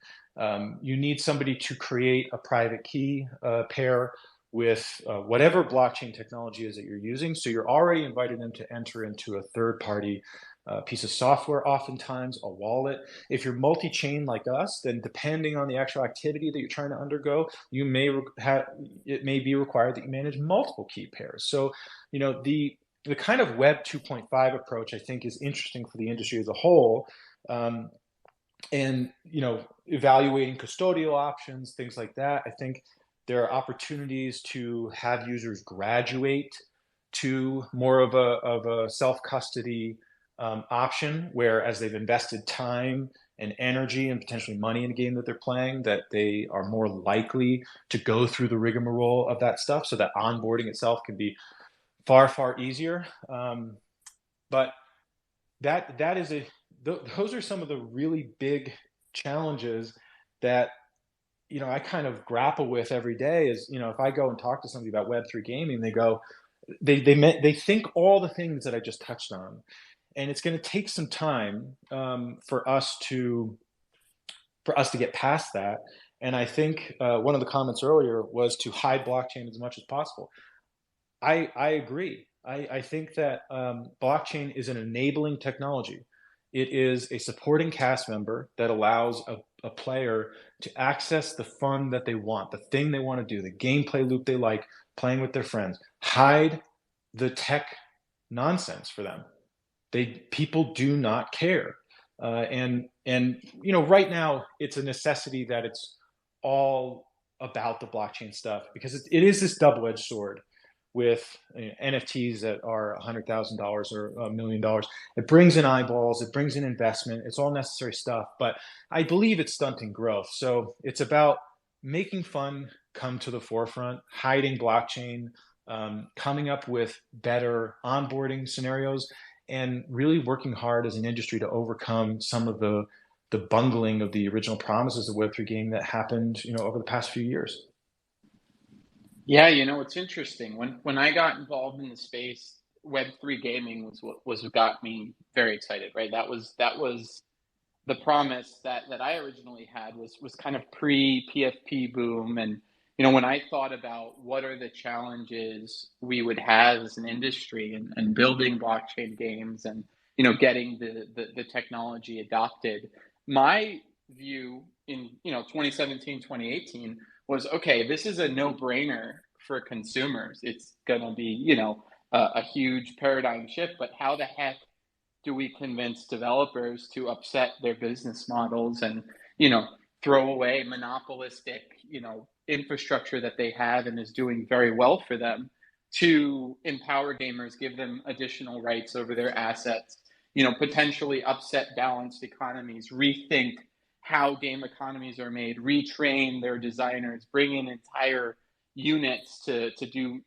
you need somebody to create a private key pair with whatever blockchain technology is that you're using. So you're already inviting them to enter into a third-party piece of software, oftentimes a wallet. If you're multi-chain like us, then depending on the actual activity that you're trying to undergo, it may be required that you manage multiple key pairs. So, the kind of Web 2.5 approach, I think, is interesting for the industry as a whole. And, evaluating custodial options, things like that. I think there are opportunities to have users graduate to more of a self-custody option, where as they've invested time and energy and potentially money in a game that they're playing, that they are more likely to go through the rigmarole of that stuff, so that onboarding itself can be far, far easier. But those are some of the really big challenges that I kind of grapple with every day. Is if I go and talk to somebody about Web3 gaming, they think all the things that I just touched on, and it's going to take some time for us to get past that. And I think one of the comments earlier was to hide blockchain as much as possible. I agree. I think that blockchain is an enabling technology. It is a supporting cast member that allows a player to access the fun that they want, the thing they want to do, the gameplay loop they like, playing with their friends. Hide the tech nonsense for them. People do not care. And right now it's a necessity that it's all about the blockchain stuff, because it is this double-edged sword with NFTs that are $100,000 or $1 million. It brings in eyeballs, it brings in investment, it's all necessary stuff, but I believe it's stunting growth. So it's about making fun come to the forefront, hiding blockchain coming up with better onboarding scenarios, and really working hard as an industry to overcome some of the bungling of the original promises of Web3 gaming that happened, over the past few years. Yeah, it's interesting. When I got involved in the space, Web3 gaming was what got me very excited, right? That was the promise that I originally had was kind of pre PFP boom. And, when I thought about what are the challenges we would have as an industry and building blockchain games and, getting the technology adopted, my view in, 2017, 2018 was, okay, this is a no-brainer for consumers. It's going to be, a huge paradigm shift, but how the heck do we convince developers to upset their business models and throw away monopolistic infrastructure that they have and is doing very well for them, to empower gamers, give them additional rights over their assets, potentially upset balanced economies, rethink how game economies are made, retrain their designers, bring in entire units to do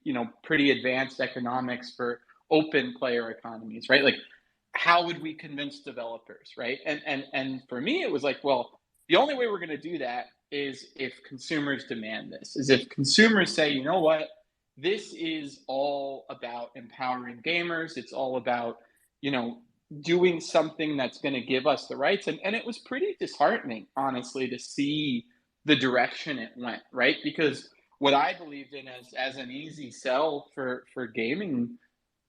pretty advanced economics for open player economies, right? Like, how would we convince developers, right? And for me, it was like, well, the only way we're going to do that is if consumers demand this, is if consumers say, you know what, this is all about empowering gamers. It's all about, doing something that's going to give us the rights. And it was pretty disheartening, honestly, to see the direction it went, right? Because what I believed in as an easy sell for gaming,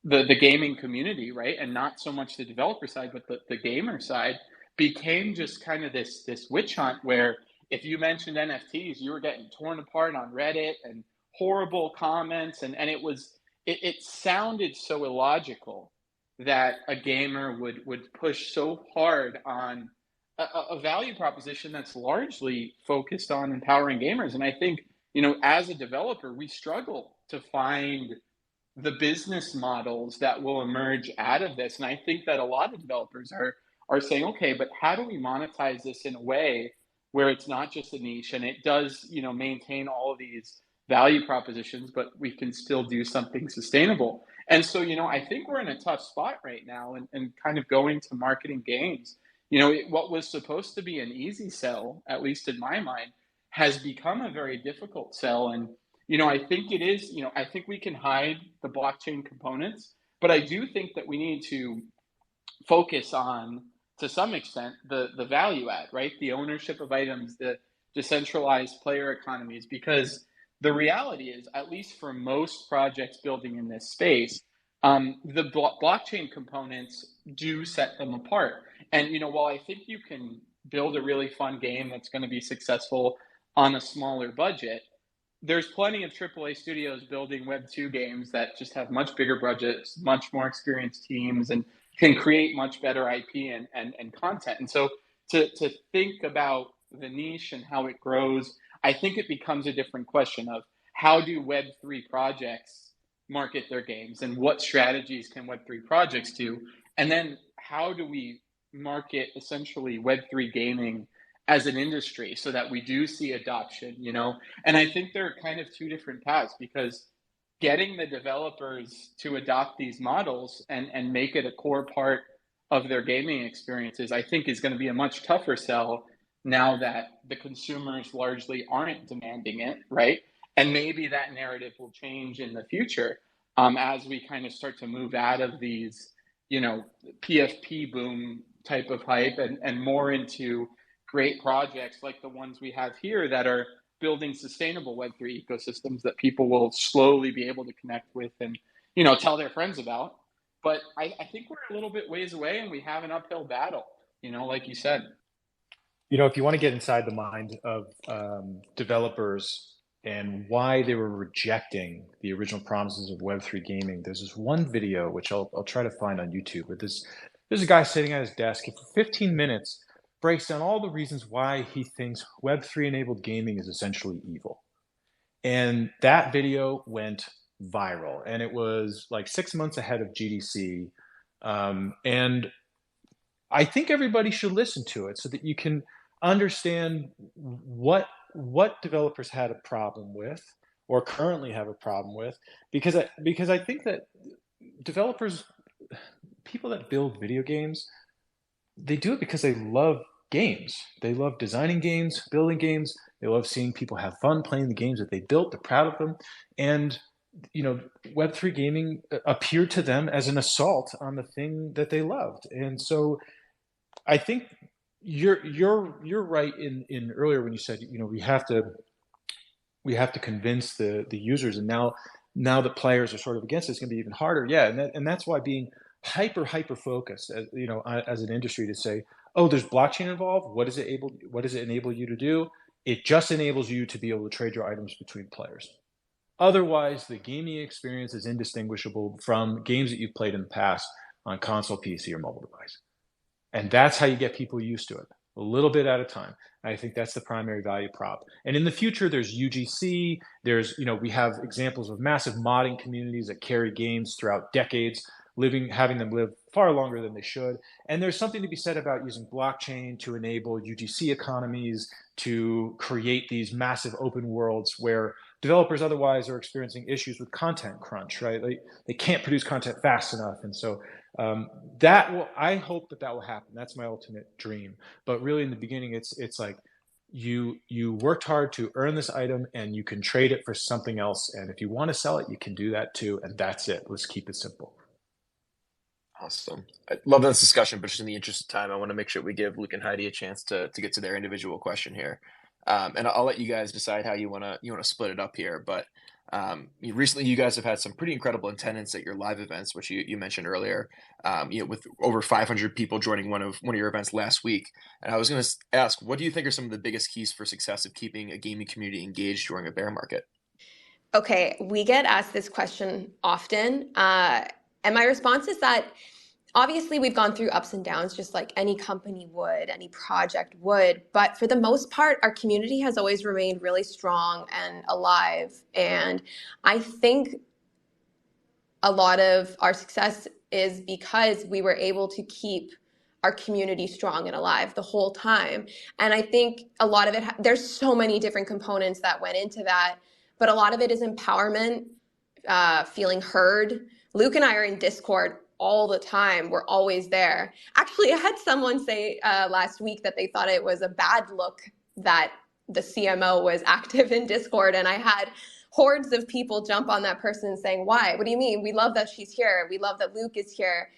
the gaming community, right, and not so much the developer side, but the gamer side, became just kind of this witch hunt where if you mentioned NFTs, you were getting torn apart on Reddit and horrible comments, and it sounded so illogical that a gamer would push so hard on a value proposition that's largely focused on empowering gamers. And I think, as a developer, we struggle to find the business models that will emerge out of this. And I think that a lot of developers are saying, okay, but how do we monetize this in a way where it's not just a niche and it does, maintain all of these value propositions, but we can still do something sustainable. And so, I think we're in a tough spot right now and kind of going to marketing games. What was supposed to be an easy sell, at least in my mind, has become a very difficult sell. And I think it is, I think we can hide the blockchain components, but I do think that we need to focus on, to some extent, the value add, right? The ownership of items, the decentralized player economies, because the reality is, at least for most projects building in this space, the blockchain components do set them apart. And, while I think you can build a really fun game that's going to be successful on a smaller budget, there's plenty of AAA studios building Web2 games that just have much bigger budgets, much more experienced teams, and can create much better IP and content. And so to think about the niche and how it grows, I think it becomes a different question of how do Web3 projects market their games and what strategies can Web3 projects do? And then how do we market essentially Web3 gaming as an industry so that we do see adoption, And I think there are kind of two different paths, because getting the developers to adopt these models and make it a core part of their gaming experiences, I think is going to be a much tougher sell now that the consumers largely aren't demanding it, right? And maybe that narrative will change in the future as we kind of start to move out of these, PFP boom type of hype and more into great projects like the ones we have here that are building sustainable Web3 ecosystems that people will slowly be able to connect with and, tell their friends about. But I think we're a little bit ways away and we have an uphill battle, like you said. If you want to get inside the mind of developers and why they were rejecting the original promises of Web3 gaming, there's this one video, which I'll try to find on YouTube, but there's a guy sitting at his desk and for 15 minutes breaks down all the reasons why he thinks Web3 enabled gaming is essentially evil. And that video went viral, and it was like 6 months ahead of GDC. And I think everybody should listen to it so that you can understand what developers had a problem with, or currently have a problem with, because I think that developers, people that build video games, they do it because they love games. They love designing games, building games. They love seeing people have fun playing the games that they built. They're proud of them. And Web3 gaming appeared to them as an assault on the thing that they loved. And so I think you're right in earlier when you said, we have to convince the users, and now the players are sort of against it, it's going to be even harder. Yeah, and that's why being hyper focused, as an industry, to say, oh, there's blockchain involved. What does it enable you to do? It just enables you to be able to trade your items between players. Otherwise, the gaming experience is indistinguishable from games that you've played in the past on console, PC, or mobile device. And that's how you get people used to it, a little bit at a time. I think that's the primary value prop. And in the future, there's UGC. We have examples of massive modding communities that carry games throughout decades, having them live far longer than they should. And there's something to be said about using blockchain to enable UGC economies, to create these massive open worlds where developers otherwise are experiencing issues with content crunch, right? They can't produce content fast enough. And so I hope that will happen. That's my ultimate dream. But really in the beginning, it's like you worked hard to earn this item and you can trade it for something else. And if you want to sell it, you can do that too. And that's it. Let's keep it simple. Awesome. I love this discussion, but just in the interest of time, I want to make sure we give Luke and Heidi a chance to get to their individual question here. And I'll let you guys decide how you want to split it up here. But recently, you guys have had some pretty incredible attendance at your live events, which you mentioned earlier. With over 500 people joining one of your events last week. And I was going to ask, what do you think are some of the biggest keys for success of keeping a gaming community engaged during a bear market? Okay, we get asked this question often, and my response is that obviously we've gone through ups and downs just like any company would, any project would, but for the most part, our community has always remained really strong and alive. And I think a lot of our success is because we were able to keep our community strong and alive the whole time. And I think a lot of it, there's so many different components that went into that, but a lot of it is empowerment, feeling heard. Luke and I are in Discord all the time. We're always there. Actually, I had someone say last week that they thought it was a bad look that the CMO was active in Discord, and I had hordes of people jump on that person saying, why? What do you mean? We love that she's here. We love that Luke is here.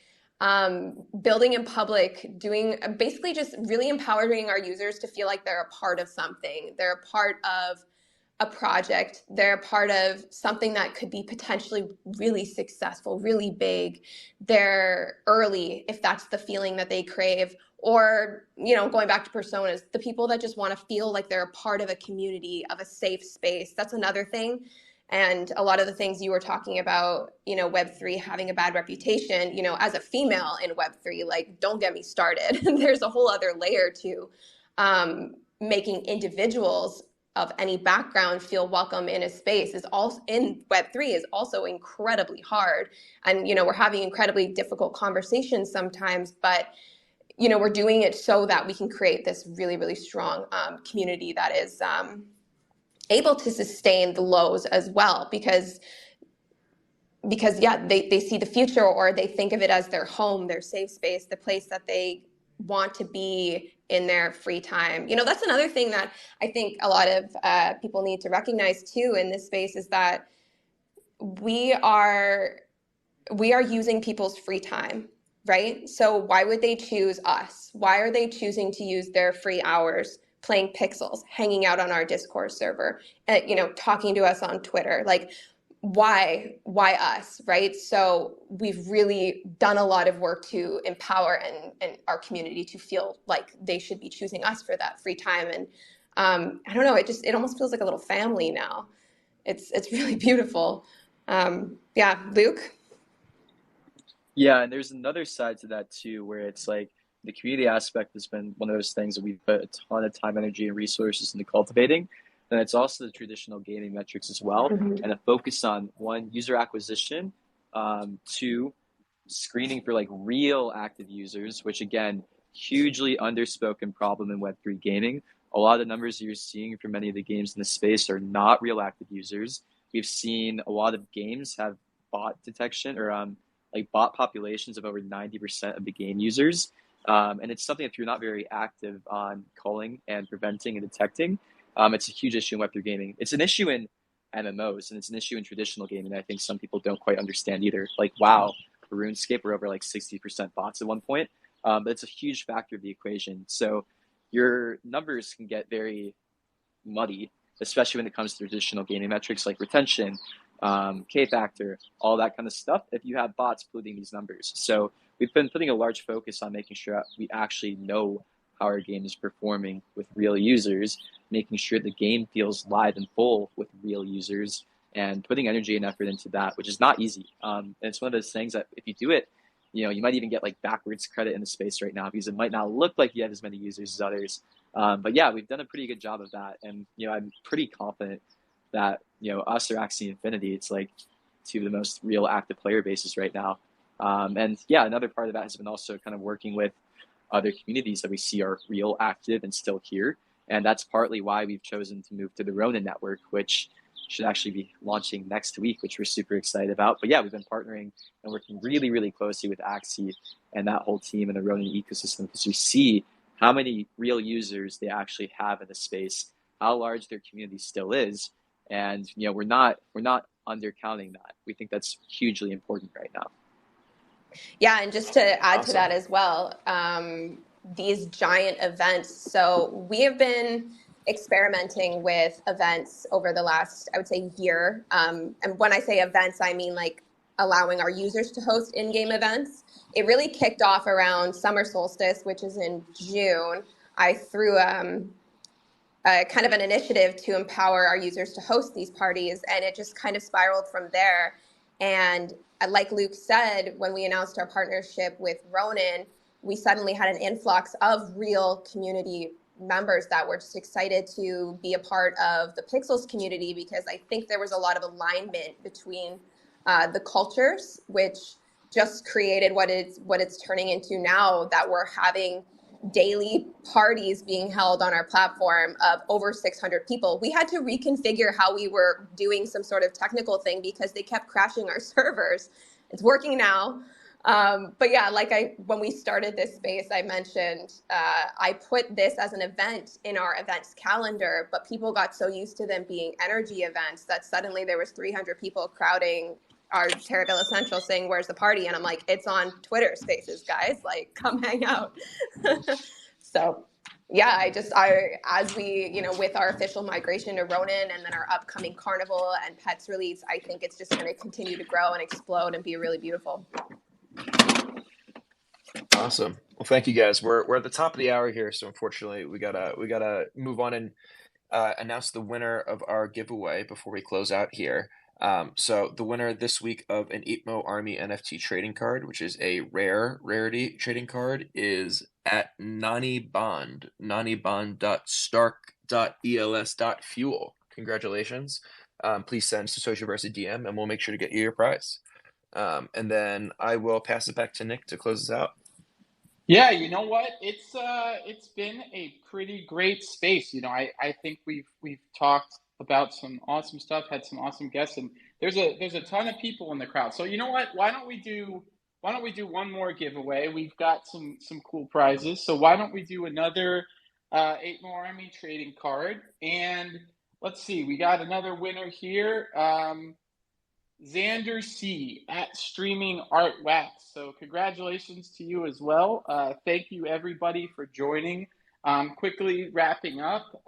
Building in public, doing basically just really empowering our users to feel like they're a part of something. They're a part of a project. They're a part of something that could be potentially really successful, really big. They're early if that's the feeling that they crave. Or, going back to personas, the people that just want to feel like they're a part of a community, of a safe space. That's another thing. And a lot of the things you were talking about, Web3 having a bad reputation, as a female in Web3, like, don't get me started. There's a whole other layer to making individuals of any background feel welcome in a space is also in Web3 is also incredibly hard. And, we're having incredibly difficult conversations sometimes, but, we're doing it so that we can create this really, really strong community that is able to sustain the lows as well, because yeah, they see the future, or they think of it as their home, their safe space, the place that they want to be in their free time. That's another thing that I think a lot of people need to recognize too in this space, is that we are using people's free time, right? So why would they choose us? Why are they choosing to use their free hours playing Pixels, hanging out on our Discord server, talking to us on Twitter? Like, why us, right? So we've really done a lot of work to empower and our community to feel like they should be choosing us for that free time. And I don't know, it almost feels like a little family now. It's really beautiful. Yeah, Luke? Yeah, and there's another side to that too, where it's like the community aspect has been one of those things that we've put a ton of time, energy, and resources into cultivating. And it's also the traditional gaming metrics as well, and a focus on, one, user acquisition, two, screening for like real active users, which again, hugely underspoken problem in Web3 gaming. A lot of the numbers you're seeing for many of the games in the space are not real active users. we've seen a lot of games have bot detection or like bot populations of over 90% of the game users. And it's something that if you're not very active on culling and preventing and detecting, it's a huge issue in Web3 gaming. It's an issue in MMOs and it's an issue in traditional gaming. I think some people don't quite understand either. Like, wow, for RuneScape, we're over like 60% bots at one point. But it's a huge factor of the equation. So your numbers can get very muddy, especially when it comes to traditional gaming metrics like retention, K factor, all that kind of stuff, if you have bots polluting these numbers. So we've been putting a large focus on making sure we actually know how our game is performing with real users, making sure the game feels live and full with real users, and putting energy and effort into that, which is not easy. And it's one of those things that if you do it, you might even get like backwards credit in the space right now because it might not look like you have as many users as others. But yeah, we've done a pretty good job of that. And, I'm pretty confident that, us or Axie Infinity, it's like two of the most real active player bases right now. And yeah, another part of that has been also kind of working with other communities that we see are real active and still here. And that's partly why we've chosen to move to the Ronin network, which should actually be launching next week, which we're super excited about. But yeah, we've been partnering and working really, really closely with Axie and that whole team and the Ronin ecosystem because we see how many real users they actually have in the space, how large their community still is. And, we're not undercounting that. We think that's hugely important right now. Yeah, and just to add to Awesome. that as well, these giant events. So we have been experimenting with events over the last, I would say, year. And when I say events, I mean like allowing our users to host in-game events. It really kicked off around summer solstice, which is in June. I threw kind of an initiative to empower our users to host these parties, and it just kind of spiraled from there. And like Luke said, when we announced our partnership with Ronin, we suddenly had an influx of real community members that were just excited to be a part of the Pixels community because I think there was a lot of alignment between the cultures, which just created what it's turning into now, that we're having daily parties being held on our platform of over 600 people. We had to reconfigure how we were doing some sort of technical thing because they kept crashing our servers. It's working now. But yeah, when we started this space, I mentioned I put this as an event in our events calendar, but people got so used to them being energy events that suddenly there was 300 people crowding our Terraville Essential saying, "Where's the party?" And I'm like, "It's on Twitter Spaces, guys. Like, come hang out." So yeah, as we, with our official migration to Ronin and then our upcoming Carnival and Pets release, I think it's just going to continue to grow and explode and be really beautiful. Awesome. Well, thank you guys. We're at the top of the hour here, so unfortunately we gotta move on and announce the winner of our giveaway before we close out here. So the winner this week of an 8mo Army NFT trading card, which is a rarity trading card, is at Nani Bond, nanibond.stark.els.fuel. Congratulations. Please send Satoshiverse a DM and we'll make sure to get you your prize. And then I will pass it back to Nick to close us out. Yeah, you know what? It's been a pretty great space. I think we've talked about some awesome stuff, had some awesome guests, and there's a ton of people in the crowd. So you know what? Why don't we do one more giveaway? We've got some cool prizes. So why don't we do another 8mo Army trading card? And let's see, we got another winner here. Xander C at Streaming Art Wax. So congratulations to you as well. Thank you everybody for joining. Quickly wrapping up.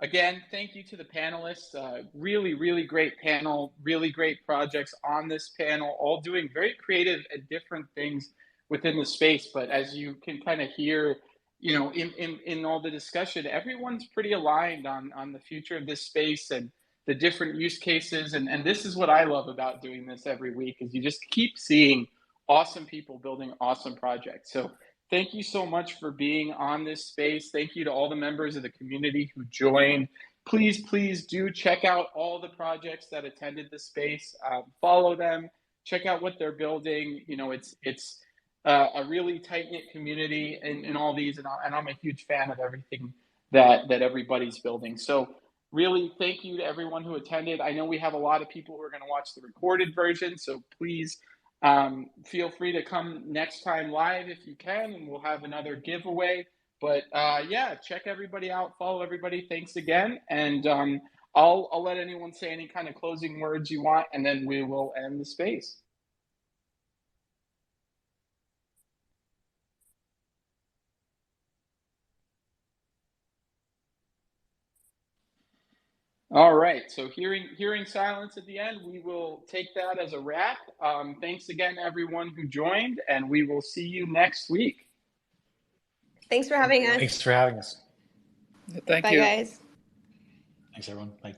Again, thank you to the panelists. Really, really great panel, really great projects on this panel, all doing very creative and different things within the space. But as you can kind of hear, in all the discussion, everyone's pretty aligned on the future of this space and the different use cases. And this is what I love about doing this every week, is you just keep seeing awesome people building awesome projects. So thank you so much for being on this space. Thank you to all the members of the community who joined. Please do check out all the projects that attended the space. Follow them, check out what they're building. It's a really tight-knit community in all these, and I'm a huge fan of everything that everybody's building. So really thank you to everyone who attended. I know we have a lot of people who are going to watch the recorded version, so please feel free to come next time live if you can, and we'll have another giveaway. But yeah, check everybody out, follow everybody. Thanks again, and I'll let anyone say any kind of closing words you want, and then we will end the space. All right, so hearing silence at the end, we will take that as a wrap. Thanks again, everyone who joined, and we will see you next week. Thanks for having us. Thanks for having us. Thank Bye, you. guys. Thanks, everyone. Bye.